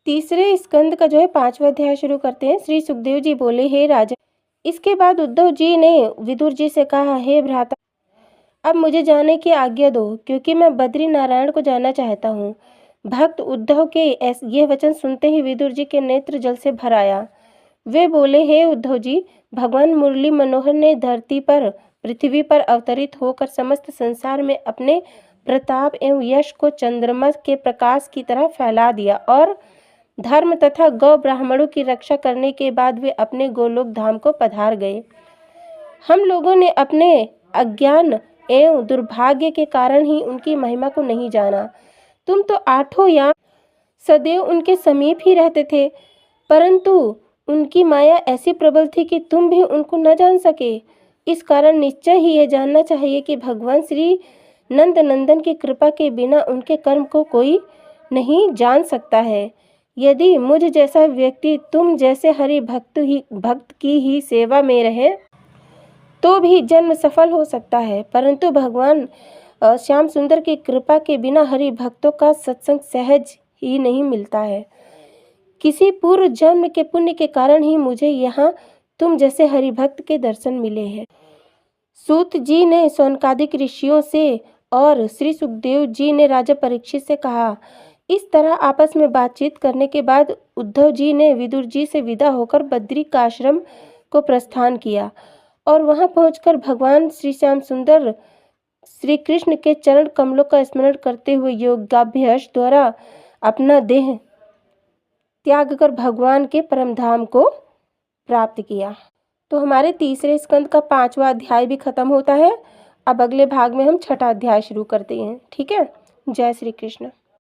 तीसरे स्कंद का जो है 5वां अध्याय शुरू करते हैं। श्री सुखदेव जी बोले, हे राजा। इसके बाद उद्धव जी ने विदुर जी से कहा, हे भ्राता, अब मुझे जाने की आज्ञा दो, क्योंकि मैं बद्री नारायण को जानना चाहता हूँ। भक्त उद्धव के यह वचन सुनते ही विदुर जी के नेत्र जल से भर आया। वे बोले, हे उद्धव जी, भगवान मुरली मनोहर ने धरती पर पृथ्वी पर अवतरित होकर समस्त संसार में अपने प्रताप एवं यश को चंद्रमा के प्रकाश की तरह फैला दिया और धर्म तथा गौ ब्राह्मणों की रक्षा करने के बाद वे अपने गोलोक धाम को पधार गए। हम लोगों ने अपने अज्ञान एवं दुर्भाग्य के कारण ही उनकी महिमा को नहीं जाना। तुम तो 8 याम सदैव उनके समीप ही रहते थे, परंतु उनकी माया ऐसी प्रबल थी कि तुम भी उनको न जान सके। इस कारण निश्चय ही यह जानना चाहिए कि भगवान श्री नंद नंदन की कृपा के बिना उनके कर्म को कोई नहीं जान सकता है। यदि मुझ जैसा व्यक्ति तुम जैसे हरि भक्त की ही सेवा में रहे तो भी जन्म सफल हो सकता है, परंतु भगवान श्याम सुंदर की कृपा के बिना हरि भक्तों का सत्संग सहज ही नहीं मिलता है। किसी पूर्व जन्म के पुण्य के कारण ही मुझे यहाँ तुम जैसे हरि भक्त के दर्शन मिले हैं। सूत जी ने सौनकादिक ऋषियों से और श्री सुखदेव जी ने राजा परीक्षित से कहा। इस तरह आपस में बातचीत करने के बाद उद्धव जी ने विदुर जी से विदा होकर बद्री का आश्रम को प्रस्थान किया और वहां पहुंचकर भगवान श्री श्याम सुंदर श्री कृष्ण के चरण कमलों का स्मरण करते हुए योगाभ्यास द्वारा अपना देह त्याग कर भगवान के परम धाम को प्राप्त किया। तो हमारे तीसरे स्कंद का 5वां अध्याय भी खत्म होता है। अब अगले भाग में हम 6ठा अध्याय शुरू करते हैं। ठीक है। जय श्री कृष्ण।